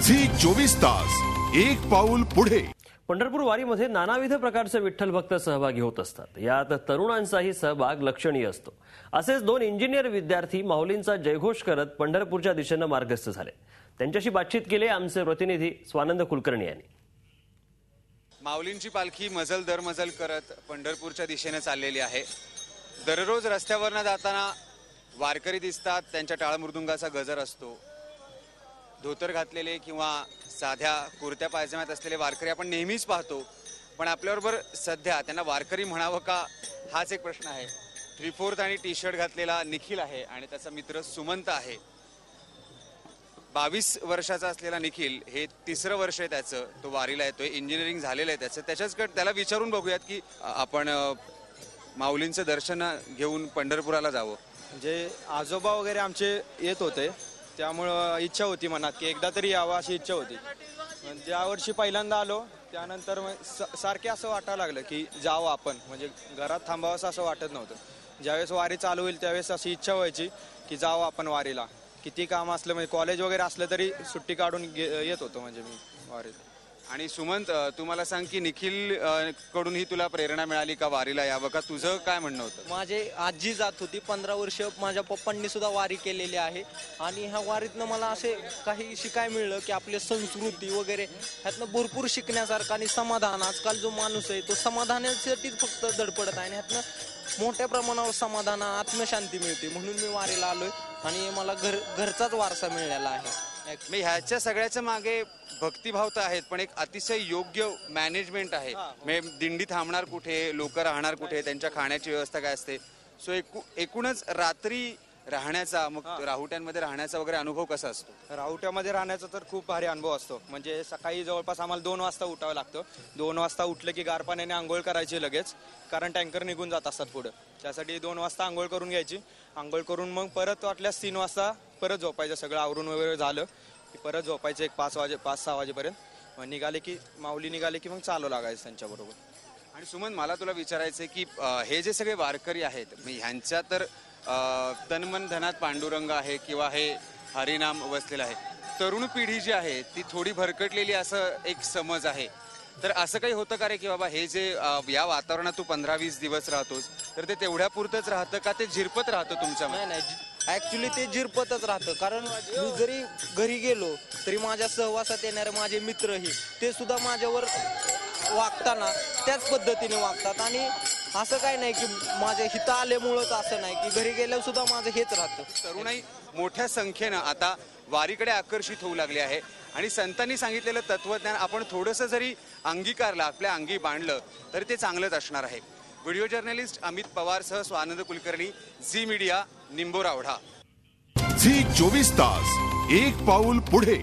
Zee 24 तास एक पाऊल पुढे। पंढरपूर वारीमध्ये नानाविध प्रकारचे विठ्ठल भक्त सहभागी होत असतात। यात तरुणांचाही सहभाग लक्षणीय असतो। असेच दोन इंजिनियर विद्यार्थी माऊलींचा जयघोष करत पंढरपूरच्या दिशेने मार्गस्थ झाले। त्यांच्याशी बातचीत केली आमचे प्रतिनिधी स्वानंद कुलकर्णी यांनी। माऊलींची पालखी मजल दरमजल करत पंढरपूरच्या दिशेने चाललेली आहे। दररोज रस्त्यावरनं जाताना वारकरी दिसतात, त्यांच्या टाळ मृदुंगाचा गजर असतो। धोतर घातलेले किंवा साध्या कुर्त्या पायजम्यात असलेले वारकरी आपण नेहमीच पाहतो, पण आपल्याबरोबर सध्या त्यांना वारकरी म्हणावं का हाच एक प्रश्न आहे। 3/4 आणि टी शर्ट घातलेला निखिल आहे आणि त्याचा मित्र सुमंत आहे। 22 वर्षाचा असलेला निखिल, हे तिसरं वर्ष आहे त्याचं, तो वारीला येतोय, इंजिनिअरिंग झालेलं आहे त्याचं। त्याच्याचकडे त्याला विचारून बघूयात की आपण माऊलींचं दर्शन घेऊन पंढरपुराला जावं। म्हणजे आजोबा वगैरे आमचे येत होते, त्यामुळं इच्छा होती मनात की एकदा तरी यावं अशी इच्छा होती। ज्या वर्षी पहिल्यांदा आलो त्यानंतर सारखे असं वाटायला लागलं की जावं आपण, म्हणजे घरात थांबावं असं वाटत नव्हतं। ज्यावेळेस वारी चालू होईल त्यावेळेस अशी इच्छा व्हायची की जावं आपण वारीला। किती काम असलं, म्हणजे कॉलेज वगैरे असलं तरी सुट्टी काढून येत होतो म्हणजे मी वारीला। आणि सुमंत, तू मला सांग की निखिल कडून ही तुला प्रेरणा मिळाली का वारीला यावं, का तुझं काय म्हणणं होतं? माझे आजी जात होती 15 वर्ष, माझ्या पप्पांनी सुद्धा वारी केलेली आहे आणि ह्या वारीतनं मला असे काही शिकाय मिळलं की आपली संस्कृती वगैरे ह्यातनं भरपूर शिकण्यासारखं आणि समाधान। आजकाल जो माणूस आहे तो समाधानासाठीच फक्त धडपडत आहे आणि ह्यातनं मोठ्या प्रमाणावर समाधान, आत्मशांती मिळते, म्हणून मी वारीला आलोय आणि मला घरचाच वारसा मिळालेला आहे। मी ह्याच्या सगळ्याच्या मागे भक्तिभाव तर आहेत, पण एक अतिशय योग्य मॅनेजमेंट आहे। म्हणजे दिंडी थांबणार कुठे, लोक राहणार कुठे, त्यांच्या खाण्याची व्यवस्था काय असते। सो एकूणच रात्री राहण्याचा, मग राहुट्यांमध्ये राहण्याचा वगैरे अनुभव कसा असतो? राहुट्यामध्ये राहण्याचा तर खूप भारी अनुभव असतो। म्हणजे सकाळी जवळपास आम्हाला 2 वाजता उठावं लागतं। 2 वाजता उठलं की गार पाण्याने आंघोळ करायची लगेच, कारण टँकर निघून जात असतात पुढं। त्यासाठी 2 वाजता आंघोळ करून घ्यायची। आंघोळ करून मग परत वाटल्यास 3 वाजता परत झोपायचं। सगळं आवरून वगैरे झालं की परत झोपायचं एक 5-6 वाजेपर्यंत। मग निघाले की माऊली निघाले की मग चालू लागायचं त्यांच्याबरोबर। आणि सुमन, मला तुला विचारायचंय की हे जे सगळे वारकरी आहेत, ह्यांच्या तर तनमन धनात पांडुरंग आहे किंवा हे हरिनाम वसलेलं आहे। तरुण पिढी जी आहे ती थोडी भरकटलेली असं एक समज आहे। तर असं काही होतं का रे की बाबा हे जे या वातावरणात तू 15-20 दिवस राहतोस, तर ते तेवढ्या पुरतच राहतं का ते झिरपत राहतं तुमच्या? नाही, ऍक्च्युली ते झिरपतच राहतं, कारण मी जरी घरी गेलो तरी माझ्या सहवासात येणारे माझे मित्रही ते सुद्धा माझ्यावर वागताना त्याच पद्धतीने वागतात। आणि असं काही नाही की माझ्या हिता आल्यामुळंच असं नाही, की घरी गेल्यावर सुद्धा माझं हेच राहतं। तरुणाई मोठ्या संख्येनं आता वारीकडे आकर्षित होऊ लागले आहे आणि संतांनी सांगितलेलं तत्वज्ञान आपण थोडंसं जरी अंगीकारलं, आपल्या अंगी बांधलं, तर ते चांगलंच असणार आहे। व्हिडिओ जर्नलिस्ट अमित पवारसह Swanand Kulkarni, Zee media, Nimborawadha. Zee 24 तास एक पाऊल पुढे।